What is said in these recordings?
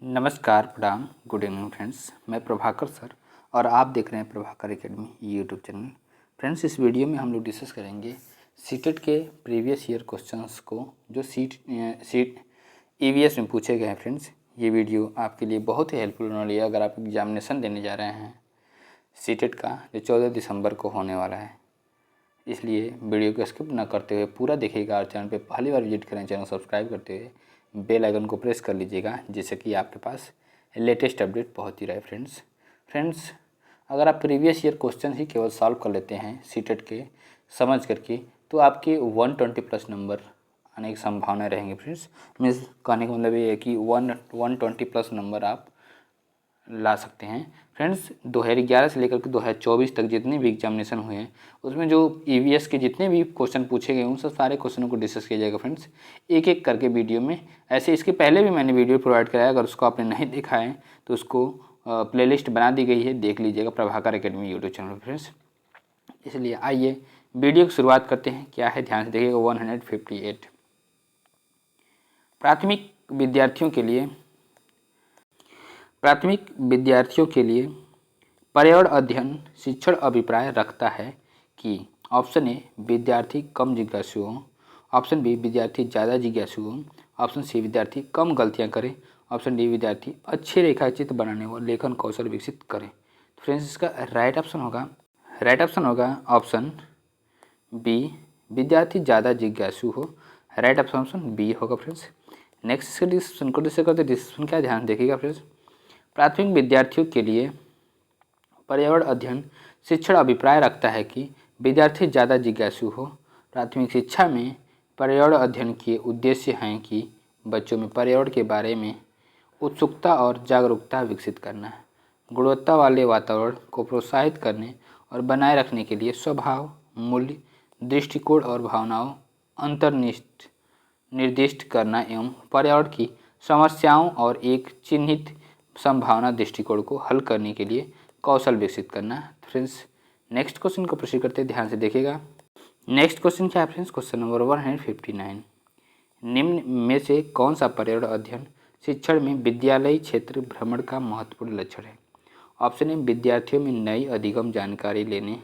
नमस्कार, प्रणाम, good evening friends. मैं प्रभाकर सर और आप देख रहे हैं Prabhakar academy YouTube channel. Friends, इस वीडियो में हम लोग डिस्कस करेंगे सीटेट के प्रीवियस ईयर क्वेश्चंस को जो सीट ईवीएस में पूछे गए हैं। फ्रेंड्स, ये वीडियो आपके लिए बहुत ही हेल्पफुल होने वाली है अगर आप एग्जामिनेशन देने जा रहे हैं सीटेट का, जो 14 दिसंबर को होने वाला है। इसलिए वीडियो को स्किप न करते हुए पूरा देखिएगा और चैनल पे पहली बार विजिट करें, चैनल सब्सक्राइब करते हुए बेल आइकन को प्रेस कर लीजिएगा, जिससे कि आपके पास लेटेस्ट अपडेट पहुंचती रहे। फ्रेंड्स, अगर आप प्रीवियस ईयर क्वेश्चन ही केवल सॉल्व कर लेते हैं सीटेट के समझ करके, तो आपके 120 प्लस नंबर आने की संभावना रहेंगी। फ्रेंड्स, मीन्स कहने का मतलब ये है कि 120 प्लस नंबर आप ला सकते हैं। फ्रेंड्स, 2011 से लेकर के 2024 तक जितने भी एग्जामिनेशन हुए हैं उसमें जो ईवीएस के जितने भी क्वेश्चन पूछे गए उन सब सारे क्वेश्चनों को डिस्कस किया जाएगा। फ्रेंड्स, एक एक करके वीडियो में। ऐसे इसके पहले भी मैंने वीडियो प्रोवाइड कराया, अगर उसको आपने नहीं देखा है तो उसको प्लेलिस्ट बना दी गई है, देख लीजिएगा Prabhakar academy YouTube channel. Friends, इसलिए आइए वीडियो की शुरुआत करते हैं। क्या है, ध्यान से देखिएगा। 158 प्राथमिक विद्यार्थियों के लिए पर्यावरण अध्ययन शिक्षण अभिप्राय रखता है कि ऑप्शन ए विद्यार्थी कम जिज्ञासु हो, ऑप्शन बी विद्यार्थी ज़्यादा जिज्ञासु हो, ऑप्शन सी विद्यार्थी कम गलतियां करे, ऑप्शन डी विद्यार्थी अच्छे रेखाचित्र बनाने व लेखन कौशल विकसित करे। तो फ्रेंड्स, इसका राइट ऑप्शन होगा ऑप्शन बी, विद्यार्थी ज़्यादा जिज्ञासु हो। राइट ऑप्शन बी होगा। फ्रेंड्स, नेक्स्ट इसके डिस्कशन को डिस्कस करते। डिस्कशन क्या, ध्यान देखिएगा। फ्रेंड्स, प्राथमिक विद्यार्थियों के लिए पर्यावरण अध्ययन शिक्षण अभिप्राय रखता है कि विद्यार्थी ज़्यादा जिज्ञासु हो। प्राथमिक शिक्षा में पर्यावरण अध्ययन के उद्देश्य हैं कि बच्चों में पर्यावरण के बारे में उत्सुकता और जागरूकता विकसित करना, गुणवत्ता वाले वातावरण को प्रोत्साहित करने और बनाए रखने के लिए स्वभाव, मूल्य, दृष्टिकोण और भावनाओं अंतर्निष्ठ निर्दिष्ट करना एवं पर्यावरण की समस्याओं और एक चिन्हित संभावना दृष्टिकोण को हल करने के लिए कौशल विकसित करना। फ्रेंड्स, नेक्स्ट क्वेश्चन को प्रश्न करते हैं, ध्यान से देखिएगा। नेक्स्ट क्वेश्चन क्या है फ्रेंड्स, क्वेश्चन नंबर 159। निम्न में से कौन सा पर्यावरण अध्ययन शिक्षण में विद्यालयी क्षेत्र भ्रमण का महत्वपूर्ण लक्षण है। ऑप्शन ए, विद्यार्थियों में नई अधिगम जानकारी लेने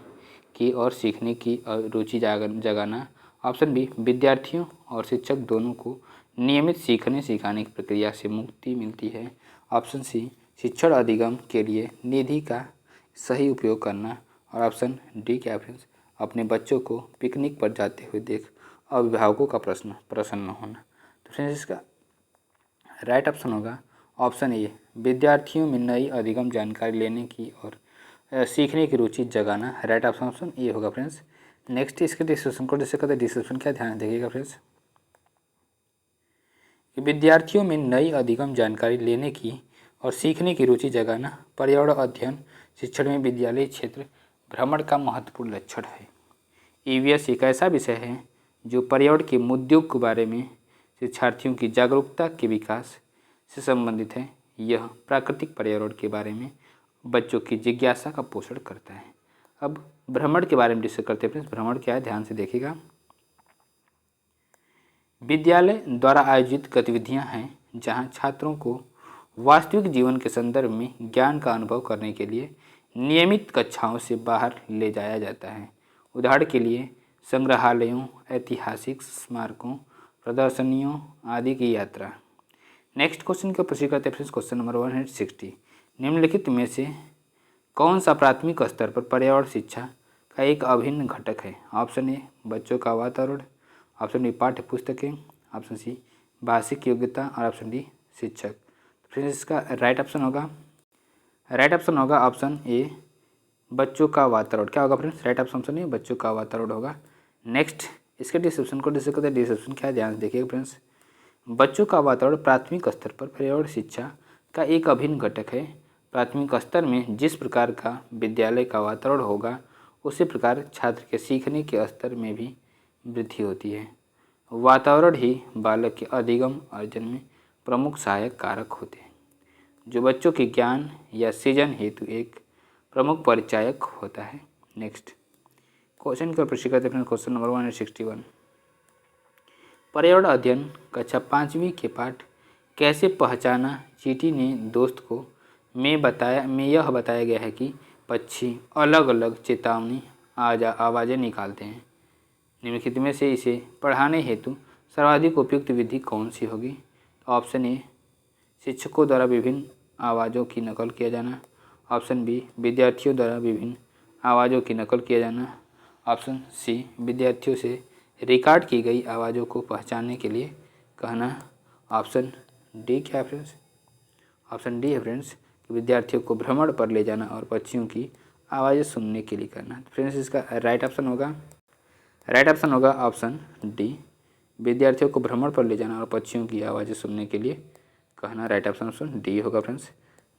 की और सीखने की रुचि जगाना। ऑप्शन बी, विद्यार्थियों और शिक्षक दोनों को नियमित सीखने सिखाने की प्रक्रिया से मुक्ति मिलती है। ऑप्शन सी, शिक्षण अधिगम के लिए निधि का सही उपयोग करना। और ऑप्शन डी क्या है फ्रेंड्स, अपने बच्चों को पिकनिक पर जाते हुए देख अभिभावकों का प्रसन्न होना। तो फ्रेंड्स, इसका राइट ऑप्शन होगा ऑप्शन ए, विद्यार्थियों में नई अधिगम जानकारी लेने की और सीखने की रुचि जगाना। राइट ऑप्शन ए होगा। फ्रेंड्स, नेक्स्ट इसके डिस्कशन को डिस्कस करते हैं। डिस्कशन क्या, ध्यान देखिएगा। फ्रेंड्स, विद्यार्थियों में नई अधिगम जानकारी लेने की और सीखने की रुचि जगाना पर्यावरण अध्ययन शिक्षण में विद्यालय क्षेत्र भ्रमण का महत्वपूर्ण लक्षण है। ईवीएस एक ऐसा विषय है जो पर्यावरण के मुद्दों के बारे में शिक्षार्थियों की जागरूकता के विकास से संबंधित है। यह प्राकृतिक पर्यावरण के बारे में बच्चों की जिज्ञासा का पोषण करता है। अब भ्रमण के बारे में डिस्कस करते हैं। फ्रेंड्स, भ्रमण क्या है, ध्यान से देखिएगा। विद्यालय द्वारा आयोजित गतिविधियां हैं जहां छात्रों को वास्तविक जीवन के संदर्भ में ज्ञान का अनुभव करने के लिए नियमित कक्षाओं से बाहर ले जाया जाता है। उदाहरण के लिए संग्रहालयों, ऐतिहासिक स्मारकों, प्रदर्शनियों आदि की यात्रा। नेक्स्ट क्वेश्चन का प्रश्न करते हैं फ्रेंड्स, क्वेश्चन नंबर 160। निम्नलिखित में से कौन सा प्राथमिक स्तर पर पर्यावरण शिक्षा का एक अभिन्न घटक है। ऑप्शन ए, बच्चों का वातावरण, ऑप्शन बी, पाठ्य पुस्तकें, ऑप्शन सी, भाषिक योग्यता और ऑप्शन डी, शिक्षक। फ्रेंड्स, इसका राइट ऑप्शन होगा ऑप्शन ए, बच्चों का वातावरण। क्या होगा फ्रेंड्स, राइट ऑप्शन ए, बच्चों का वातावरण होगा। नेक्स्ट इसके डिस्क्रिप्शन को डिस्कस करते हैं। डिस्क्रिप्शन क्या है, ध्यान से देखिएगा। फ्रेंड्स, बच्चों का वातावरण प्राथमिक स्तर पर पर्यावरण शिक्षा का एक अभिन्न घटक है। प्राथमिक स्तर में जिस प्रकार का विद्यालय का वातावरण होगा उसी प्रकार छात्र के सीखने के स्तर में भी वृद्धि होती है। वातावरण ही बालक के अधिगम अर्जन में प्रमुख सहायक कारक होते हैं, जो बच्चों के ज्ञान या सृजन हेतु एक प्रमुख परिचायक होता है। नेक्स्ट क्वेश्चन का प्रश्न करते हैं। Question number 161। पर्यावरण अध्ययन कक्षा 5वीं के पाठ कैसे पहचाना चींटी ने दोस्त को में यह बताया गया है कि पक्षी अलग अलग चेतावनी आवाज़ें निकालते हैं। निम्नलिखित में से इसे पढ़ाने हेतु सर्वाधिक उपयुक्त विधि कौन सी होगी? ऑप्शन ए, शिक्षकों द्वारा विभिन्न आवाज़ों की नकल किया जाना। ऑप्शन बी, विद्यार्थियों द्वारा विभिन्न आवाज़ों की नकल किया जाना। ऑप्शन सी, विद्यार्थियों से रिकॉर्ड की गई आवाज़ों को पहचानने के लिए कहना। ऑप्शन डी क्या है फ्रेंड्स? ऑप्शन डी है फ्रेंड्स कि विद्यार्थियों को भ्रमण पर ले जाना और पक्षियों की आवाज़ें सुनने के लिए करना। फ्रेंड्स इसका राइट ऑप्शन होगा ऑप्शन डी, विद्यार्थियों को भ्रमण पर ले जाना और पक्षियों की आवाज़ें सुनने के लिए कहना। राइट ऑप्शन डी होगा फ्रेंड्स।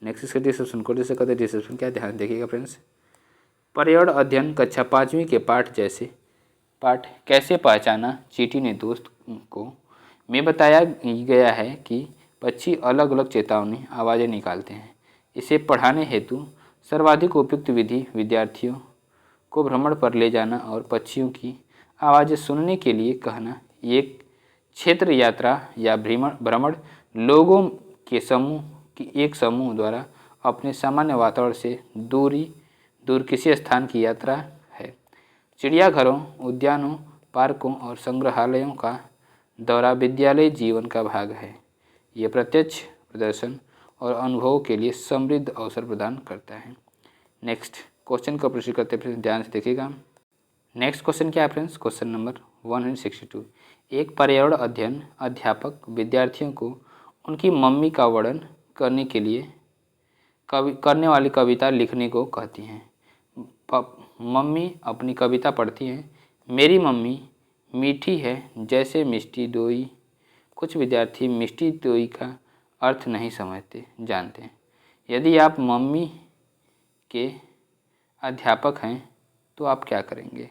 नेक्स्ट इसका डिस्क्रिप्शन को जैसे कहते हैं डिस्क्रिप्शन क्या, ध्यान देखिएगा फ्रेंड्स। पर्यावरण अध्ययन कक्षा 5वीं के पाठ कैसे पहचाना चींटी ने दोस्त को में बताया गया है कि पक्षी अलग अलग चेतावनी आवाज़ें निकालते हैं। इसे पढ़ाने हेतु सर्वाधिक उपयुक्त विधि विद्यार्थियों को भ्रमण पर ले जाना और पक्षियों की आवाज़ें सुनने के लिए कहना। एक क्षेत्र यात्रा या भ्रमण लोगों के एक समूह द्वारा अपने सामान्य वातावरण से दूर किसी स्थान की यात्रा है। चिड़ियाघरों, उद्यानों, पार्कों और संग्रहालयों का दौरा विद्यालय जीवन का भाग है। ये प्रत्यक्ष प्रदर्शन और अनुभवों के लिए समृद्ध अवसर प्रदान करता है। नेक्स्ट क्वेश्चन का प्रश्न करते हैं फ्रेंड्स, ध्यान से देखिएगा। नेक्स्ट क्वेश्चन क्या है फ्रेंड्स? Question number 162। एक पर्यावरण अध्ययन अध्यापक विद्यार्थियों को उनकी मम्मी का वर्णन करने वाली कविता लिखने को कहती हैं। मम्मी अपनी कविता पढ़ती हैं। मेरी मम्मी मीठी है जैसे मिष्टी दोई। कुछ विद्यार्थी मिष्टी दोई का अर्थ नहीं जानते हैं। यदि आप मम्मी के अध्यापक हैं तो आप क्या करेंगे?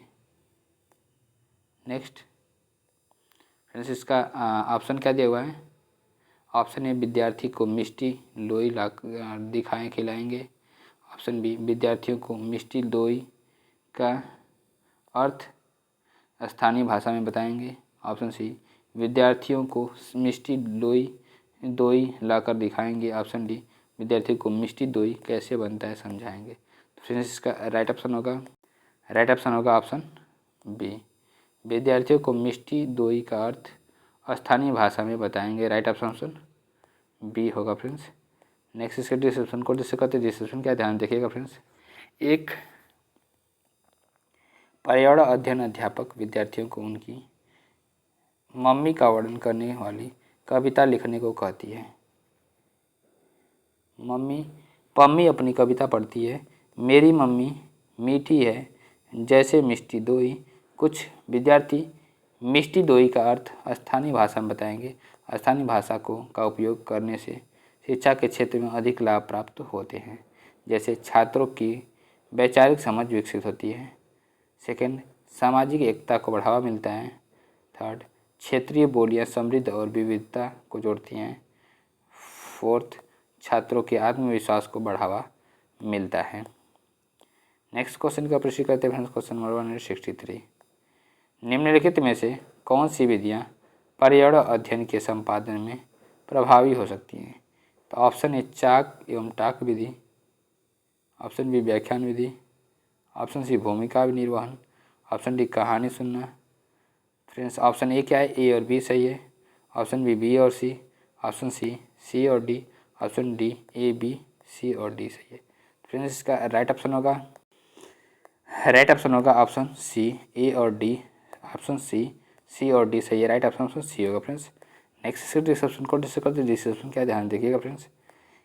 नेक्स्ट फ्रेंड्स इसका ऑप्शन क्या दिया हुआ है? ऑप्शन ए, विद्यार्थी को मिष्टी लोई ला खिलाएंगे। ऑप्शन बी, विद्यार्थियों को मिष्टी दोई का अर्थ स्थानीय भाषा में बताएंगे। ऑप्शन सी, विद्यार्थियों को मिष्टी दोई लाकर दिखाएंगे। ऑप्शन डी, विद्यार्थियों को मिष्टी दोई कैसे बनता है समझाएंगे। तो फ्रेंड्स इसका राइट ऑप्शन होगा ऑप्शन बी, विद्यार्थियों को मिष्टी दोई का अर्थ स्थानीय भाषा में बताएंगे। राइट ऑप्शन बी होगा फ्रेंड्स। नेक्स्ट इसके डिस्क्रिप्शन को जिससे कहते हैं डिस्क्रिप्शन क्या, ध्यान देखिएगा फ्रेंड्स। एक पर्यावरण अध्ययन अध्यापक विद्यार्थियों को उनकी मम्मी का वर्णन करने वाली कविता लिखने को कहती है। पम्मी अपनी कविता पढ़ती है। मेरी मम्मी मीठी है जैसे मिष्टी दोई। कुछ विद्यार्थी मिष्टी दोई का अर्थ स्थानीय भाषा में बताएंगे। स्थानीय भाषा का उपयोग करने से शिक्षा के क्षेत्र में अधिक लाभ प्राप्त होते हैं, जैसे छात्रों की वैचारिक समझ विकसित होती है। सेकंड, सामाजिक एकता को बढ़ावा मिलता है। थर्ड, क्षेत्रीय बोलियां समृद्ध और विविधता को जोड़ती हैं। फोर्थ, छात्रों के आत्मविश्वास को बढ़ावा मिलता है। नेक्स्ट क्वेश्चन का प्रश्न करते हैं क्वेश्चन नंबर 163। निम्नलिखित में से कौन सी विधियाँ पर्यावरण अध्ययन के संपादन में प्रभावी हो सकती हैं? तो ऑप्शन ए, चाक एवं टाक विधि। ऑप्शन बी, व्याख्यान विधि। ऑप्शन सी, भूमिका निर्वहन। ऑप्शन डी, कहानी सुनना। फ्रेंड्स ऑप्शन ए क्या है? ए और बी सही है। ऑप्शन बी और सी। ऑप्शन सी और D. Option D, A B C और डी सही है। फ्रेंड्स इसका राइट ऑप्शन होगा ऑप्शन सी, ए और डी। ऑप्शन सी और डी सही है। राइट ऑप्शन सी होगा फ्रेंड्स। नेक्स्ट डिस्क्रिप्शन को डिस्क्रिप्शन क्या, ध्यान देखिएगा फ्रेंड्स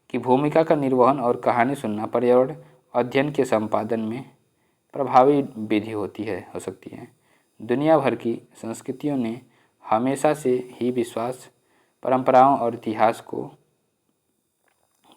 कि भूमिका का निर्वहन और कहानी सुनना पर्यावरण अध्ययन के संपादन में प्रभावी विधि हो सकती है। दुनिया भर की संस्कृतियों ने हमेशा से ही विश्वास, परंपराओं और इतिहास को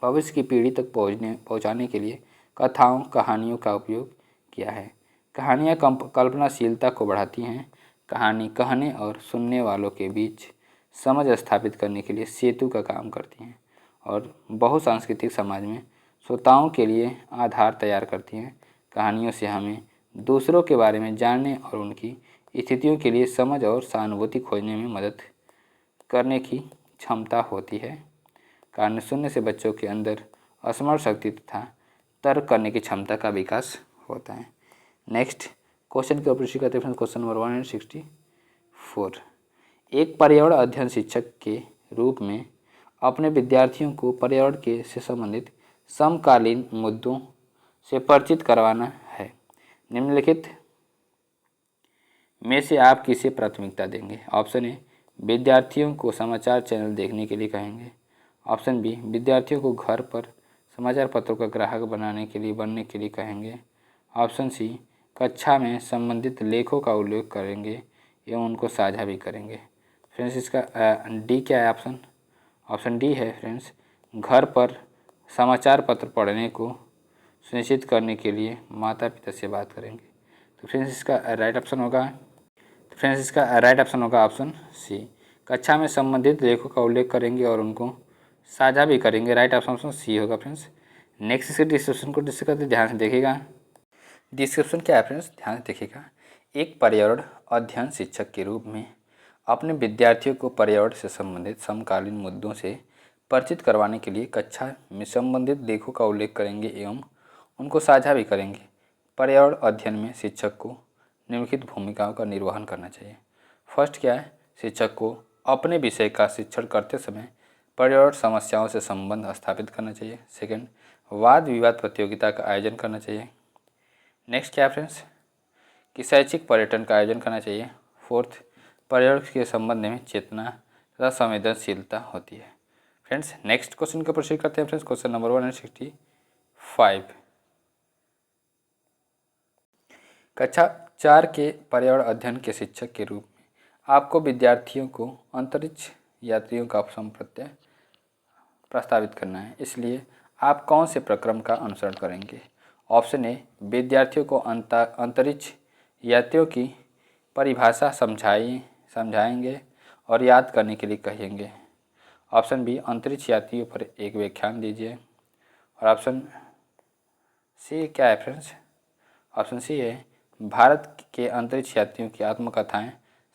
भविष्य की पीढ़ी तक पहुंचाने के लिए कथाओं, कहानियों का उपयोग किया है। कहानियाँ कल्पनाशीलता को बढ़ाती हैं। कहानी कहने और सुनने वालों के बीच समझ स्थापित करने के लिए सेतु का काम करती हैं और बहुसांस्कृतिक समाज में श्रोताओं के लिए आधार तैयार करती हैं। कहानियों से हमें दूसरों के बारे में जानने और उनकी स्थितियों के लिए समझ और सहानुभूति खोजने में मदद करने की क्षमता होती है। कारण शून्य से बच्चों के अंदर स्मरण शक्ति तथा तर्क करने की क्षमता का विकास होता है। नेक्स्ट क्वेश्चन की ओर करते हैं क्वेश्चन नंबर 164। एक पर्यावरण अध्ययन शिक्षक के रूप में अपने विद्यार्थियों को पर्यावरण के से संबंधित समकालीन मुद्दों से परिचित करवाना है। निम्नलिखित में से आप किसे प्राथमिकता देंगे? ऑप्शन ए, विद्यार्थियों को समाचार चैनल देखने के लिए कहेंगे। ऑप्शन बी, विद्यार्थियों को घर पर समाचार पत्रों का ग्राहक बनने के लिए कहेंगे। ऑप्शन सी, कक्षा में संबंधित लेखों का उल्लेख करेंगे एवं उनको साझा भी करेंगे। फ्रेंड्स इसका डी क्या है ऑप्शन? ऑप्शन डी है फ्रेंड्स, घर पर समाचार पत्र पढ़ने को सुनिश्चित करने के लिए माता पिता से बात करेंगे। तो फ्रेंड्स इसका राइट ऑप्शन होगा ऑप्शन सी, कक्षा में संबंधित लेखों का उल्लेख करेंगे और उनको साझा भी करेंगे। राइट ऑप्शन सी होगा फ्रेंड्स। नेक्स्ट इसके डिस्क्रिप्शन को डिस्कस करते ध्यान से देखिएगा। डिस्क्रिप्शन क्या है फ्रेंड्स? ध्यान से देखिएगा। एक पर्यावरण अध्ययन शिक्षक के रूप में अपने विद्यार्थियों को पर्यावरण से संबंधित समकालीन मुद्दों से परिचित करवाने के लिए कक्षा में संबंधित लेखों का उल्लेख करेंगे एवं उनको साझा भी करेंगे। पर्यावरण अध्ययन में शिक्षक को निम्नलिखित भूमिकाओं का निर्वहन करना चाहिए। फर्स्ट क्या है? शिक्षक को अपने विषय का शिक्षण करते समय पर्यावरण समस्याओं से संबंध स्थापित करना चाहिए। सेकंड, वाद विवाद प्रतियोगिता का आयोजन करना चाहिए। नेक्स्ट क्या है फ्रेंड्स? कि शैक्षिक पर्यटन का आयोजन करना चाहिए। फोर्थ, पर्यावरण के संबंध में चेतना तथा संवेदनशीलता होती है। फ्रेंड्स नेक्स्ट क्वेश्चन का प्रोसीड करते हैं फ्रेंड्स। Question number 165। कक्षा 4 के पर्यावरण अध्ययन के शिक्षक के रूप में आपको विद्यार्थियों को अंतरिक्ष यात्रियों का संप्रत्यय प्रस्तावित करना है, इसलिए आप कौन से प्रक्रम का अनुसरण करेंगे? ऑप्शन ए, विद्यार्थियों को अंतरिक्ष यात्रियों की परिभाषा समझाएंगे और याद करने के लिए कहेंगे। ऑप्शन बी, अंतरिक्ष यात्रियों पर एक व्याख्यान दीजिए। और ऑप्शन सी क्या है फ्रेंड्स? ऑप्शन सी है, भारत के अंतरिक्ष यात्रियों की आत्मकथाएं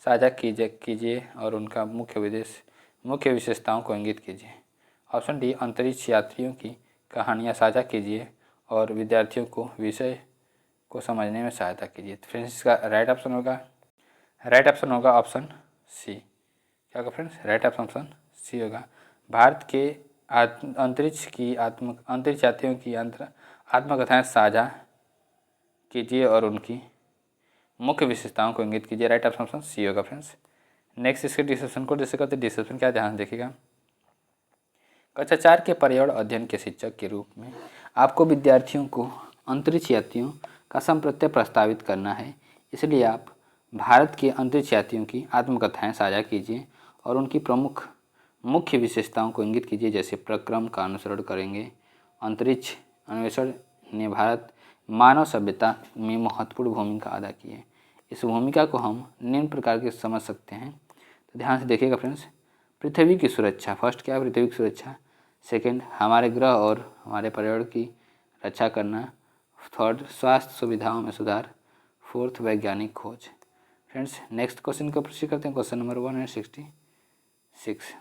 साझा कीजिए और उनका मुख्य विशेषताओं को इंगित कीजिए। ऑप्शन डी, अंतरिक्ष यात्रियों की कहानियां साझा कीजिए और विद्यार्थियों को विषय को समझने में सहायता कीजिए। तो फ्रेंड्स इसका राइट ऑप्शन होगा ऑप्शन सी। क्या होगा फ्रेंड्स? राइट ऑप्शन सी होगा। भारत के अंतरिक्ष यात्रियों की आत्मकथाएं साझा कीजिए और उनकी मुख्य विशेषताओं को इंगित कीजिए। राइट ऑप्शन सी होगा फ्रेंड्स। नेक्स्ट इसके डिस्क्रिप्शन को डिस्कस करते हैं। डिस्क्रिप्शन क्या, ध्यान देखिएगा। कक्षा 4 के पर्यावरण अध्ययन के शिक्षक के रूप में आपको विद्यार्थियों को अंतरिक्ष यात्रियों का संप्रत्यय प्रस्तावित करना है, इसलिए आप भारत के अंतरिक्ष यात्रियों की आत्मकथाएं साझा कीजिए और उनकी प्रमुख मुख्य विशेषताओं को इंगित कीजिए। जैसे प्रक्रम का अनुसरण करेंगे। अंतरिक्ष अन्वेषण ने भारत मानव सभ्यता में महत्वपूर्ण भूमिका अदा की है। इस भूमिका को हम निम्न प्रकार के समझ सकते हैं। तो ध्यान से देखिएगा फ्रेंड्स। पृथ्वी की सुरक्षा, फर्स्ट क्या है? पृथ्वी की सुरक्षा। सेकंड, हमारे ग्रह और हमारे पर्यावरण की रक्षा करना। थर्ड, स्वास्थ्य सुविधाओं में सुधार। फोर्थ, वैज्ञानिक खोज। फ्रेंड्स नेक्स्ट क्वेश्चन को प्रोसीड करते हैं। Question number 166।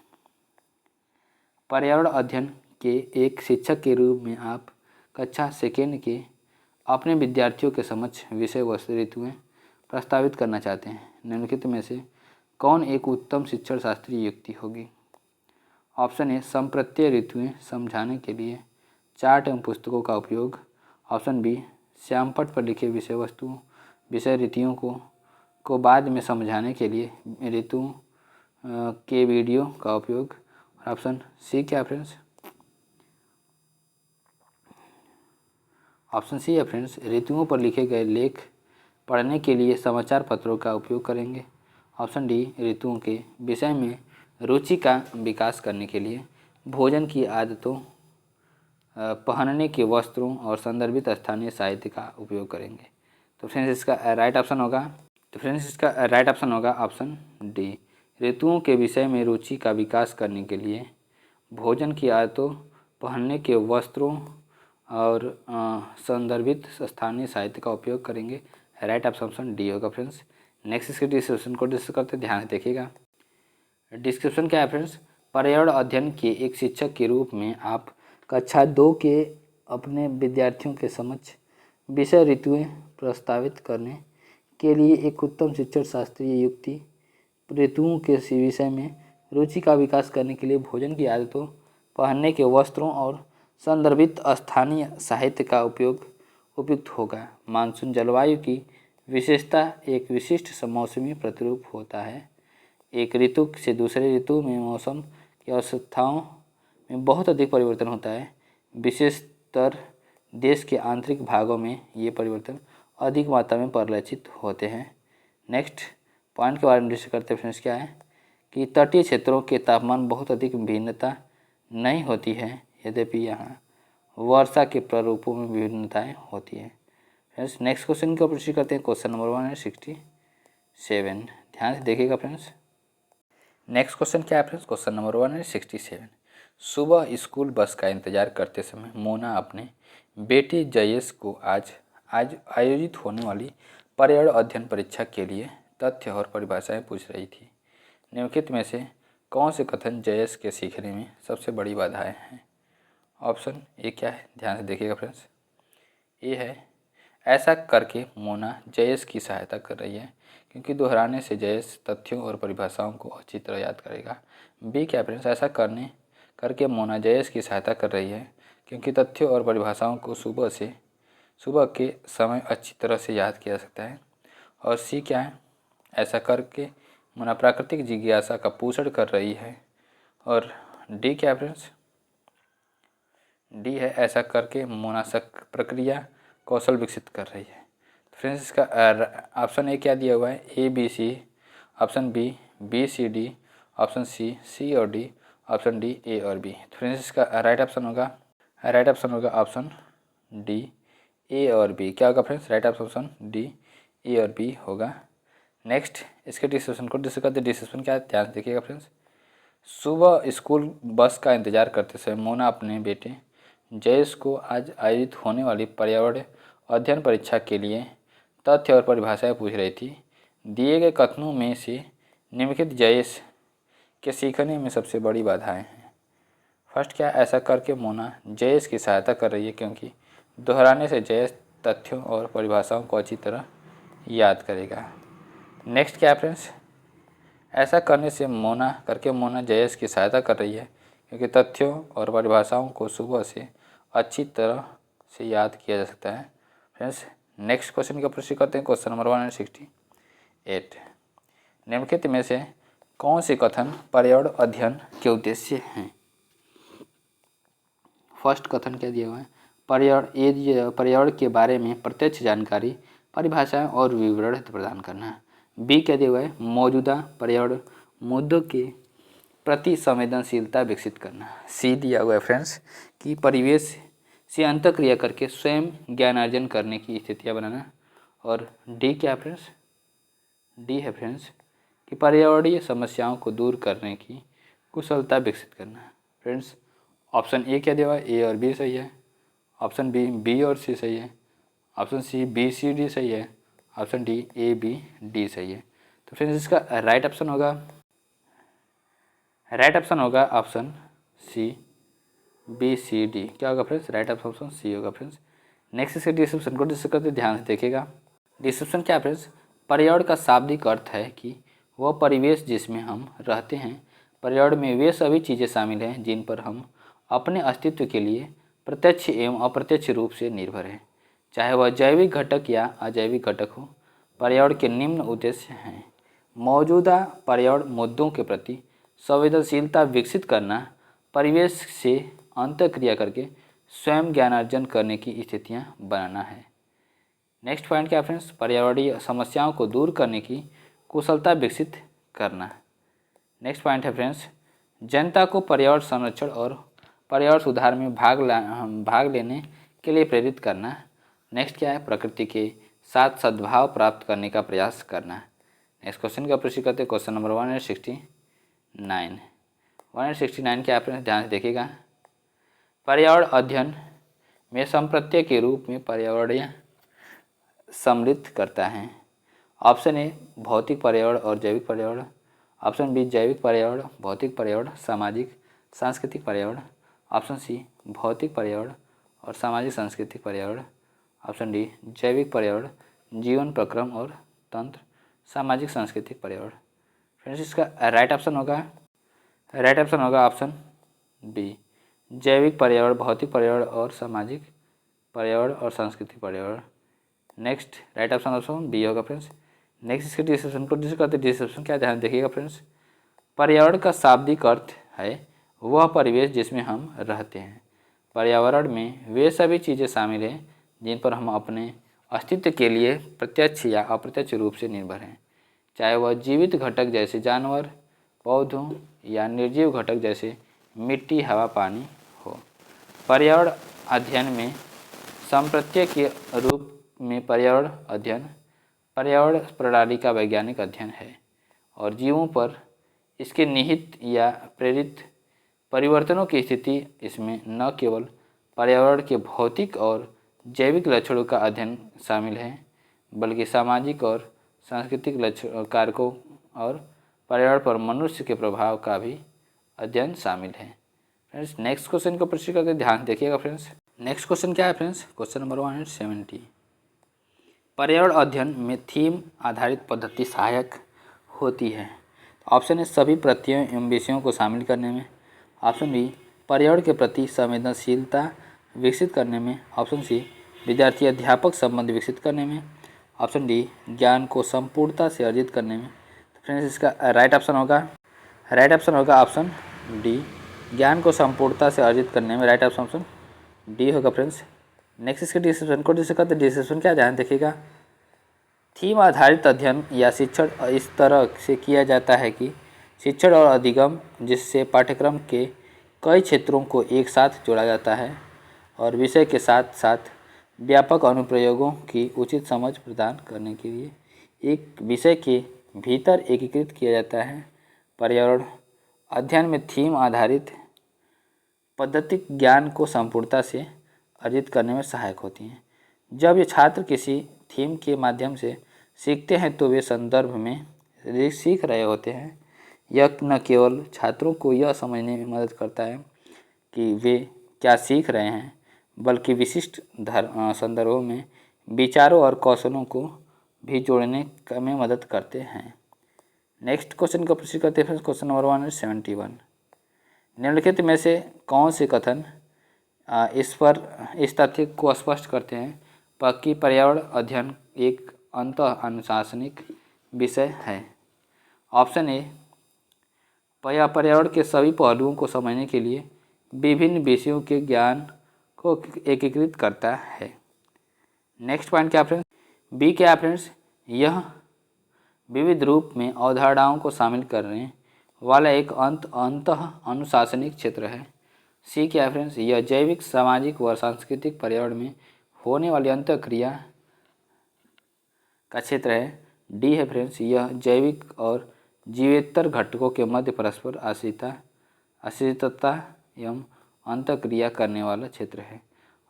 पर्यावरण अध्ययन के एक शिक्षक के रूप में आप कक्षा सेकेंड के अपने विद्यार्थियों के समक्ष विषय वस्तु ऋतुएं प्रस्तावित करना चाहते हैं। निम्नलिखित में से कौन एक उत्तम शिक्षण शास्त्रीय युक्ति होगी? ऑप्शन ए, संप्रत्यय ऋतुएं समझाने के लिए चार्ट एवं पुस्तकों का उपयोग। ऑप्शन बी, श्यामपट्ट पर लिखे विषय ऋतुओं को बाद में समझाने के लिए ऋतुओं के वीडियो का उपयोग। ऑप्शन सी क्या फ्रेंड्स? ऑप्शन सी है फ्रेंड्स, ऋतुओं पर लिखे गए लेख पढ़ने के लिए समाचार पत्रों का उपयोग करेंगे। ऑप्शन डी, ऋतुओं के विषय में रुचि का विकास करने के लिए भोजन की आदतों, पहनने के वस्त्रों और संदर्भित स्थानीय साहित्य का उपयोग करेंगे। तो फ्रेंड्स इसका राइट ऑप्शन होगा ऑप्शन डी, ऋतुओं के विषय में रुचि का विकास करने के लिए भोजन की आदतों, पहनने के वस्त्रों और संदर्भित स्थानीय साहित्य का उपयोग करेंगे। राइट ऑप्शन डी होगा फ्रेंड्स। नेक्स्ट इसके डिस्क्रिप्शन को डिस्कस करते हैं। ध्यान से देखिएगा। डिस्क्रिप्शन क्या है फ्रेंड्स? पर्यावरण अध्ययन के एक शिक्षक के रूप में आप कक्षा 2 के अपने विद्यार्थियों के समक्ष विषय ऋतुएं प्रस्तावित करने के लिए एक उत्तम शिक्षण शास्त्रीय युक्ति ऋतुओं के विषय में रुचि का विकास करने के लिए भोजन की आदतों, पहनने के वस्त्रों और संदर्भित स्थानीय साहित्य का उपयोग उपयुक्त होगा। मानसून जलवायु की विशेषता एक विशिष्ट मौसमी प्रतिरूप होता है। एक ऋतु से दूसरे ऋतु में मौसम की अवस्थाओं में बहुत अधिक परिवर्तन होता है। विशेषतर देश के आंतरिक भागों में ये परिवर्तन अधिक मात्रा में परिलक्षित होते हैं। नेक्स्ट पॉइंट के बारे में डिस्कस करते हैं फ्रेंड्स, क्या है कि तटीय क्षेत्रों के तापमान बहुत अधिक भिन्नता नहीं होती है, यद्यपि यहाँ वर्षा के प्रारूपों में विभिन्नताएं होती हैं। फ्रेंड्स नेक्स्ट क्वेश्चन का प्रश्न करते हैं। क्वेश्चन नंबर 167, ध्यान से देखिएगा फ्रेंड्स। नेक्स्ट क्वेश्चन क्या है फ्रेंड्स? Question number 167। सुबह स्कूल बस का इंतजार करते समय मोना अपने बेटे जयेश को आज आयोजित होने वाली पर्यावरण अध्ययन परीक्षा के लिए तथ्य और परिभाषाएं पूछ रही थी। निम्नलिखित में से कौन से कथन जयेश के सीखने में सबसे बड़ी बाधाएं हैं? ऑप्शन ए क्या है? ध्यान से देखिएगा फ्रेंड्स। ए है, ऐसा करके मोना जयेश की सहायता कर रही है क्योंकि दोहराने से जयेश तथ्यों और परिभाषाओं को अच्छी तरह याद करेगा। बी क्या फ्रेंड्स? ऐसा करके मोना जयेश की सहायता कर रही है क्योंकि तथ्यों और परिभाषाओं को सुबह के समय अच्छी तरह से याद किया जा सकता है। और सी क्या है? ऐसा करके मोना प्राकृतिक जिज्ञासा का पोषण कर रही है। और डी क्या फ्रेंड्स? डी है, ऐसा करके मोना प्रक्रिया कौशल विकसित कर रही है। फ्रेंड्स इसका ऑप्शन ए क्या दिया हुआ है? A B C, option B B C D, option C और डी, ऑप्शन डी ए और बी। फ्रेंड्स इसका राइट ऑप्शन होगा ऑप्शन डी ए और बी। क्या होगा friends? Right option D A और बी होगा। नेक्स्ट इसके डिस्क्रिप्शन को डिस्कस करते हैं। डिस्क्रिप्शन क्या है? ध्यान से देखिएगा फ्रेंड्स। सुबह स्कूल बस का इंतजार करते समय मोना अपने बेटे जयेश को आज आयोजित होने वाली पर्यावरण अध्ययन परीक्षा के लिए तथ्य और परिभाषाएं पूछ रही थी। दिए गए कथनों में से निम्नलिखित जयेश के सीखने में सबसे बड़ी बाधाएं हैं। फर्स्ट क्या? ऐसा करके मोना जयेश की सहायता कर रही है क्योंकि दोहराने से जयेश तथ्यों और परिभाषाओं को अच्छी तरह याद करेगा। नेक्स्ट क्या फ्रेंड्स? ऐसा करने से मोना जयेश की सहायता कर रही है क्योंकि तथ्यों और परिभाषाओं को सुबह से अच्छी तरह से याद किया जा सकता है। फ्रेंड्स नेक्स्ट क्वेश्चन का प्रश्न करते हैं। Question number 168। निम्नलिखित में से कौन से कथन पर्यावरण अध्ययन के उद्देश्य हैं? फर्स्ट कथन क्या दिया हुआ है? पर्यावरण के बारे में प्रत्यक्ष जानकारी, परिभाषाएं और विवरण प्रदान करना। बी क्या दिया हुआ है? मौजूदा पर्यावरण मुद्दों के प्रति संवेदनशीलता विकसित करना। सी दिया हुआ है फ्रेंड्स कि परिवेश से अंतःक्रिया करके स्वयं ज्ञानार्जन करने की स्थितियाँ बनाना। और डी क्या फ्रेंड्स? डी है फ्रेंड्स कि पर्यावरणीय समस्याओं को दूर करने की कुशलता विकसित करना। फ्रेंड्स ऑप्शन ए क्या दिया हुआ है? ए और बी सही है। ऑप्शन बी और सी सही है। Option C B C D सही है। Option D A B D सही है। तो फ्रेंड्स इसका राइट ऑप्शन होगा option C B C D. क्या होगा फ्रेंड्स? राइट ऑप्शन सी होगा फ्रेंड्स। नेक्स्ट इसके डिस्क्रिप्शन को डिस्कस करते ध्यान से देखिएगा। डिस्क्रिप्शन क्या फ्रेंड्स? पर्यावरण का शाब्दिक अर्थ है कि वह परिवेश जिसमें हम रहते हैं। पर्यावरण में वे सभी चीज़ें शामिल हैं जिन पर हम अपने अस्तित्व के लिए प्रत्यक्ष एवं अप्रत्यक्ष रूप से निर्भर हैं, चाहे वह जैविक घटक या अजैविक घटक हो। पर्यावरण के निम्न उद्देश्य हैं: मौजूदा पर्यावरण मुद्दों के प्रति संवेदनशीलता विकसित करना, परिवेश से अंतःक्रिया करके स्वयं ज्ञानार्जन करने की स्थितियां बनाना है। नेक्स्ट पॉइंट क्या फ्रेंड्स? पर्यावरणीय समस्याओं को दूर करने की कुशलता विकसित करना। नेक्स्ट पॉइंट है फ्रेंड्स, जनता को पर्यावरण संरक्षण और पर्यावरण सुधार में भाग लेने के लिए प्रेरित करना। नेक्स्ट क्या है? प्रकृति के साथ सद्भाव प्राप्त करने का प्रयास करना। नेक्स्ट क्वेश्चन का प्रश्न करते हैं। क्वेश्चन नंबर 169 क्या है? ध्यान से देखिएगा। पर्यावरण अध्ययन में संप्रत्यय के रूप में पर्यावरणीय सम्मिलित करता है। ऑप्शन ए भौतिक पर्यावरण और जैविक पर्यावरण, ऑप्शन बी जैविक पर्यावरण, भौतिक पर्यावरण, सामाजिक सांस्कृतिक पर्यावरण। ऑप्शन सी भौतिक पर्यावरण और सामाजिक सांस्कृतिक पर्यावरण। ऑप्शन डी जैविक पर्यावरण, जीवन प्रक्रम और तंत्र, सामाजिक सांस्कृतिक पर्यावरण। फ्रेंड्स इसका राइट ऑप्शन होगा ऑप्शन बी जैविक पर्यावरण, भौतिक पर्यावरण और सामाजिक पर्यावरण और सांस्कृतिक पर्यावरण। नेक्स्ट राइट ऑप्शन बी होगा फ्रेंड्स। नेक्स्ट इसके डिस्क्रिप्शन को डिस्कस करते हैं। डिस्क्रिप्शन क्या ध्यान देखिएगा फ्रेंड्स। पर्यावरण का शाब्दिक अर्थ है वह परिवेश जिसमें हम रहते हैं। पर्यावरण में वे सभी चीज़ें शामिल हैं जिन पर हम अपने अस्तित्व के लिए प्रत्यक्ष या अप्रत्यक्ष रूप से निर्भर हैं, चाहे वह जीवित घटक जैसे जानवर, पौधों या निर्जीव घटक जैसे मिट्टी, हवा, पानी हो। पर्यावरण अध्ययन में संप्रत्यय के रूप में पर्यावरण अध्ययन पर्यावरण प्रणाली का वैज्ञानिक अध्ययन है और जीवों पर इसके निहित या प्रेरित परिवर्तनों की स्थिति इसमें न केवल पर्यावरण के भौतिक और जैविक लक्षणों का अध्ययन शामिल है बल्कि सामाजिक और सांस्कृतिक कारकों और पर्यावरण पर मनुष्य के प्रभाव का भी अध्ययन शामिल है। फ्रेंड्स नेक्स्ट क्वेश्चन को प्रश्न करके ध्यान देखिएगा फ्रेंड्स। नेक्स्ट क्वेश्चन क्या है फ्रेंड्स? Question number 170। पर्यावरण अध्ययन में थीम आधारित पद्धति सहायक होती है। ऑप्शन ए सभी प्रत्ययों एवं विषयों को शामिल करने में। ऑप्शन बी पर्यावरण के प्रति संवेदनशीलता विकसित करने में। ऑप्शन सी विद्यार्थी अध्यापक संबंध विकसित करने में। ऑप्शन डी ज्ञान को संपूर्णता से अर्जित करने में। तो फ्रेंड्स इसका राइट ऑप्शन होगा ऑप्शन डी ज्ञान को संपूर्णता से अर्जित करने में। राइट ऑप्शन डी होगा फ्रेंड्स। नेक्स्ट इसके डिस्क्रिप्शन को डिस्कस करते हैं। डिस्क्रिप्शन क्या ध्यान देखिएगा। थीम आधारित अध्ययन या शिक्षण इस तरह से किया जाता है कि शिक्षण और अधिगम जिससे पाठ्यक्रम के कई क्षेत्रों को एक साथ जोड़ा जाता है और विषय के साथ साथ व्यापक अनुप्रयोगों की उचित समझ प्रदान करने के लिए एक विषय के भीतर एकीकृत किया जाता है। पर्यावरण अध्ययन में थीम आधारित पद्धति ज्ञान को संपूर्णता से अर्जित करने में सहायक होती हैं। जब ये छात्र किसी थीम के माध्यम से सीखते हैं तो वे संदर्भ में सीख रहे होते हैं। यह न केवल छात्रों को यह समझने में मदद करता है कि वे क्या सीख रहे हैं बल्कि विशिष्ट संदर्भों में विचारों और कौशलों को भी जोड़ने में मदद करते हैं। नेक्स्ट क्वेश्चन को प्रश्न करते हैं। Question number 171। निम्नलिखित में से कौन से कथन इस तथ्य को स्पष्ट करते हैं कि पर्यावरण अध्ययन एक अंतः अनुशासनिक विषय है। ऑप्शन ए पर्यावरण के सभी पहलुओं को समझने के लिए विभिन्न विषयों के ज्ञान को एकीकृत करता है। नेक्स्ट पॉइंट क्या फ्रेंड्स? बी क्या फ्रेंड्स? यह विविध रूप में अवधारणाओं को शामिल करने वाला एक अंतः अनुशासनिक क्षेत्र है। सी क्या फ्रेंड्स? यह जैविक, सामाजिक व सांस्कृतिक पर्यावरण में होने वाली अंतःक्रिया का क्षेत्र है। डी है फ्रेंड्स, यह जैविक और जीवेतर घटकों के मध्य परस्पर आश्रितता एवं अंतःक्रिया करने वाला क्षेत्र है।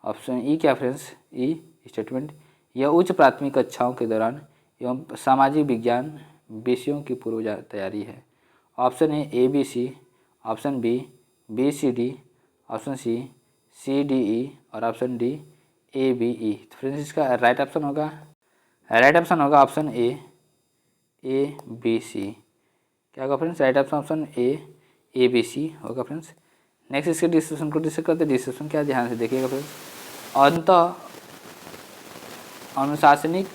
ऑप्शन ई क्या फ्रेंड्स? ई स्टेटमेंट, यह उच्च प्राथमिक कक्षाओं के दौरान एवं सामाजिक विज्ञान विषयों की पूर्व तैयारी है। Option A B C, option B C D, option C D E और option D A B E. Friends इसका राइट ऑप्शन होगा ऑप्शन ए बी सी। क्या होगा friends? Right option A B C होगा फ्रेंड्स। नेक्स्ट इसके discussion को discuss करते हैं। डिस्कशन क्या ध्यान से देखिएगा फ्रेंड्स। अंतः अनुशासनिक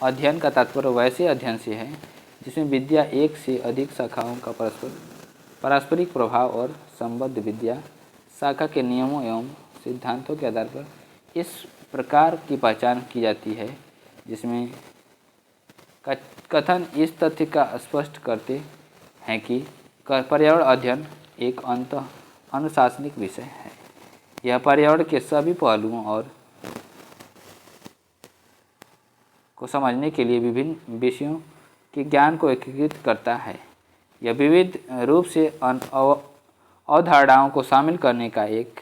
अध्ययन का तात्पर्य वैसे अध्ययन से है जिसमें विद्या एक से अधिक शाखाओं का पारस्परिक प्रभाव और संबद्ध विद्या शाखा के नियमों एवं सिद्धांतों के आधार पर इस प्रकार की पहचान की जाती है जिसमें कथन इस तथ्य का स्पष्ट करते हैं कि पर्यावरण अध्ययन एक अंतः अनुशासनिक विषय है। यह पर्यावरण के सभी पहलुओं और को समझने के लिए विभिन्न विषयों के ज्ञान को एकीकृत करता है। यह विविध रूप से अवधारणाओं को शामिल करने का एक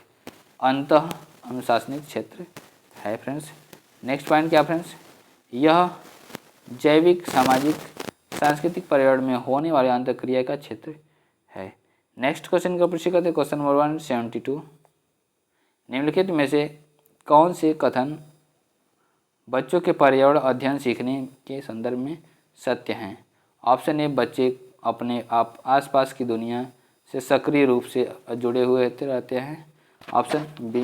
अंतः अनुशासनिक क्षेत्र है फ्रेंड्स। नेक्स्ट पॉइंट क्या फ्रेंड्स? यह जैविक, सामाजिक सांस्कृतिक पर्यावरण में होने वाली अंतःक्रिया का क्षेत्र है। नेक्स्ट क्वेश्चन का प्रश्न करते हैं, क्वेश्चन नंबर 172। निम्नलिखित में से कौन से कथन बच्चों के पर्यावरण अध्ययन सीखने के संदर्भ में सत्य हैं? ऑप्शन ए, बच्चे अपने आसपास की दुनिया से सक्रिय रूप से जुड़े हुए रहते हैं। ऑप्शन बी,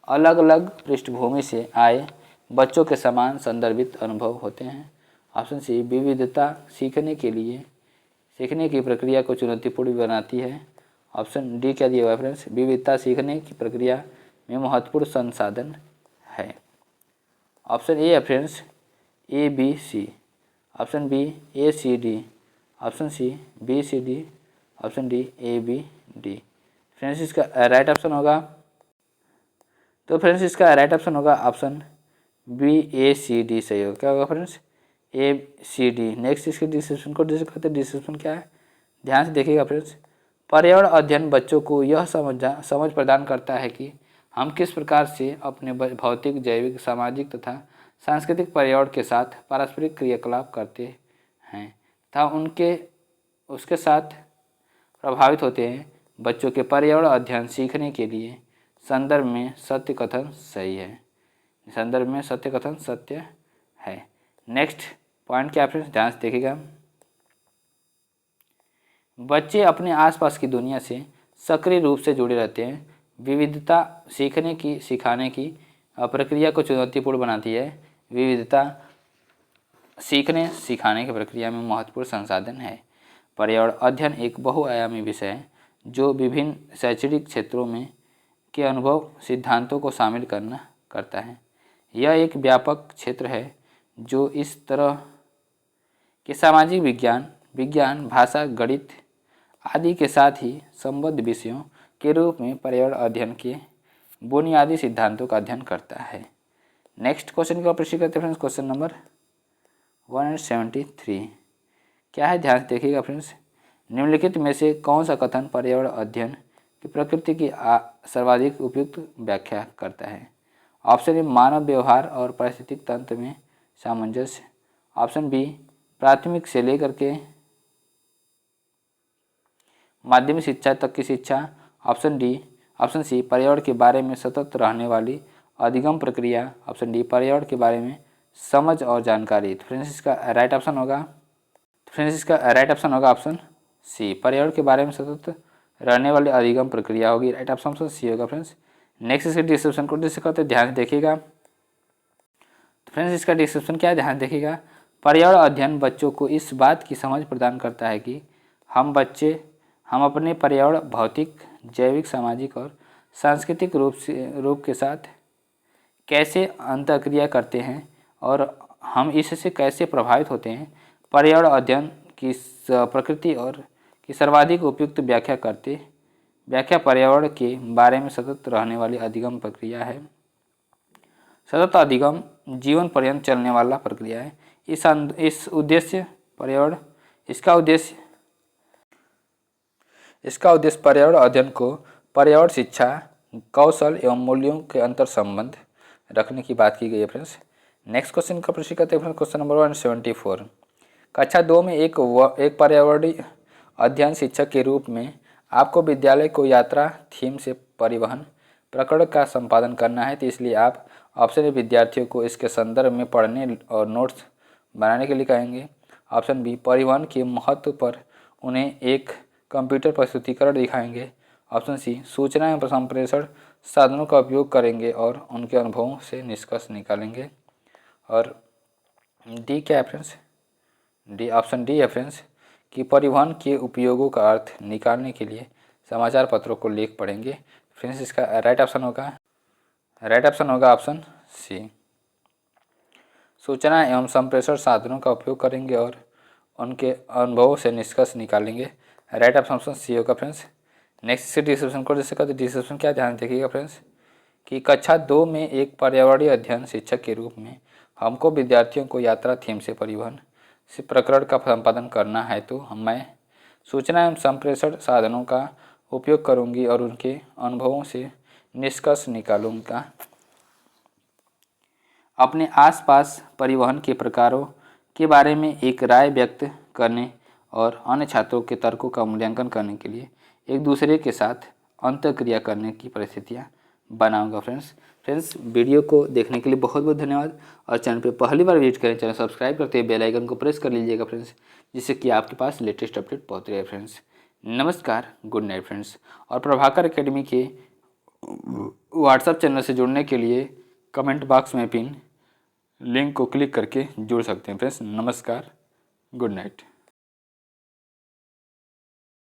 अलग अलग पृष्ठभूमि से आए बच्चों के समान संदर्भित अनुभव होते हैं। ऑप्शन सी, विविधता सीखने की प्रक्रिया को चुनौतीपूर्ण बनाती है। ऑप्शन डी क्या दिया हुआ है फ्रेंड्स, विविधता सीखने की प्रक्रिया में महत्वपूर्ण संसाधन है। ऑप्शन ए है friends A B C, option B A C D, option C B C D, option D A B D. Friends इसका राइट ऑप्शन होगा, तो फ्रेंड्स इसका राइट ऑप्शन होगा option B A C D सही होगा। क्या होगा friends, A C D. Next इसके डिस्क्रिप्शन को डिस्कस करते हैं। डिस्क्रिप्शन क्या है, ध्यान से देखिएगा फ्रेंड्स। पर्यावरण अध्ययन बच्चों को यह समझ प्रदान करता है कि हम किस प्रकार से अपने भौतिक, जैविक, सामाजिक तथा सांस्कृतिक पर्यावरण के साथ पारस्परिक क्रियाकलाप करते हैं तथा उसके साथ प्रभावित होते हैं। बच्चों के पर्यावरण अध्ययन सीखने के लिए संदर्भ में सत्य कथन सही है। संदर्भ में सत्य कथन सत्य है। नेक्स्ट पॉइंट क्या फ्रेंड्स, ध्यान से देखिएगा। बच्चे अपने आसपास की दुनिया से सक्रिय रूप से जुड़े रहते हैं। विविधता सिखाने की प्रक्रिया को चुनौतीपूर्ण बनाती है। विविधता सिखाने की प्रक्रिया में महत्वपूर्ण संसाधन है। पर्यावरण अध्ययन एक बहुआयामी विषय है जो विभिन्न शैक्षणिक क्षेत्रों में के अनुभव सिद्धांतों को शामिल करता है। यह एक व्यापक क्षेत्र है जो इस तरह के सामाजिक विज्ञान, भाषा, गणित आदि के साथ ही संबद्ध विषयों के रूप में पर्यावरण अध्ययन के बुनियादी सिद्धांतों का अध्ययन करता है। नेक्स्ट क्वेश्चन का प्रश्न करते हैं फ्रेंड्स, क्वेश्चन नंबर 173 क्या है, ध्यान से देखिएगा फ्रेंड्स। निम्नलिखित में से कौन सा कथन पर्यावरण अध्ययन की प्रकृति की सर्वाधिक उपयुक्त व्याख्या करता है? ऑप्शन ए, मानव व्यवहार और पारिस्थितिक तंत्र में सामंजस्य। ऑप्शन बी, प्राथमिक से लेकर के माध्यमिक शिक्षा तक की शिक्षा। ऑप्शन सी, पर्यावरण के बारे में सतत रहने वाली अधिगम प्रक्रिया। ऑप्शन डी, पर्यावरण के बारे में समझ और जानकारी। तो फ्रेंड्स इसका राइट ऑप्शन होगा ऑप्शन सी, पर्यावरण के बारे में सतत रहने वाली अधिगम प्रक्रिया होगी। राइट ऑप्शन सी होगा फ्रेंड्स। नेक्स्ट इसके डिस्क्रिप्शन को डिस्कस करते हैं, ध्यान से देखिएगा। तो फ्रेंड्स इसका डिस्क्रिप्शन क्या है, ध्यान देखिएगा। पर्यावरण अध्ययन बच्चों को इस बात की समझ प्रदान करता है कि हम अपने पर्यावरण, भौतिक, जैविक, सामाजिक और सांस्कृतिक रूप के साथ कैसे अंतःक्रिया करते हैं और हम इससे कैसे प्रभावित होते हैं। पर्यावरण अध्ययन की प्रकृति और की सर्वाधिक उपयुक्त व्याख्या पर्यावरण के बारे में सतत रहने वाली अधिगम प्रक्रिया है। सतत अधिगम जीवन पर्यंत चलने वाला प्रक्रिया है। इसका उद्देश्य पर्यावरण अध्ययन को पर्यावरण शिक्षा, कौशल एवं मूल्यों के अंतर संबंध रखने की बात की गई है फ्रेंड्स। नेक्स्ट क्वेश्चन का प्रश्न करते हैं, क्वेश्चन नंबर 174। कक्षा 2 में एक पर्यावरणीय अध्ययन शिक्षक के रूप में आपको विद्यालय को यात्रा थीम से परिवहन प्रकरण का संपादन करना है, तो इसलिए आप ऑप्शन ए, विद्यार्थियों को इसके संदर्भ में पढ़ने और नोट्स बनाने के लिए कहेंगे। ऑप्शन बी, परिवहन के महत्व पर उन्हें एक कंप्यूटर प्रस्तुतिकरण दिखाएंगे। ऑप्शन सी, सूचना एवं संप्रेषण साधनों का उपयोग करेंगे और उनके अनुभवों से निष्कर्ष निकालेंगे। और डी क्या है फ्रेंड्स, ऑप्शन डी है फ्रेंड्स कि परिवहन के उपयोगों का अर्थ निकालने के लिए समाचार पत्रों को लेख पढ़ेंगे। फ्रेंड्स इसका राइट ऑप्शन होगा ऑप्शन सी, सूचना एवं संप्रेषण साधनों का उपयोग करेंगे और उनके अनुभवों से निष्कर्ष निकालेंगे। राइट ऑप्शन सी होगा फ्रेंड्स। नेक्स्ट से डिस्क्रिप्शन को डिस्कस करते हैं। डिस्क्रिप्शन क्या, ध्यान देखिएगा फ्रेंड्स कि कक्षा 2 में एक पर्यावरणीय अध्ययन शिक्षक के रूप में हमको विद्यार्थियों को यात्रा थीम से परिवहन से प्रकरण का संपादन करना है, तो मैं सूचना एवं संप्रेषण साधनों का उपयोग करूंगी और उनके अनुभवों से निष्कर्ष निकालूंगा। अपने आसपास परिवहन के प्रकारों के बारे में एक राय व्यक्त करने और अन्य छात्रों के तर्कों का मूल्यांकन करने के लिए एक दूसरे के साथ अंतःक्रिया करने की परिस्थितियाँ बनाऊंगा। फ्रेंड्स वीडियो को देखने के लिए बहुत बहुत धन्यवाद। और चैनल पे पहली बार विजिट करें, चैनल सब्सक्राइब करते हुए बेल आइकन को प्रेस कर लीजिएगा फ्रेंड्स, जिससे कि आपके पास लेटेस्ट अपडेट पहुँच रहे फ्रेंड्स। नमस्कार, गुड नाइट फ्रेंड्स। और प्रभाकर एकेडमी के व्हाट्सएप चैनल से जुड़ने के लिए कमेंट बॉक्स में पिन लिंक को क्लिक करके जुड़ सकते हैं फ्रेंड्स। नमस्कार, गुड नाइट।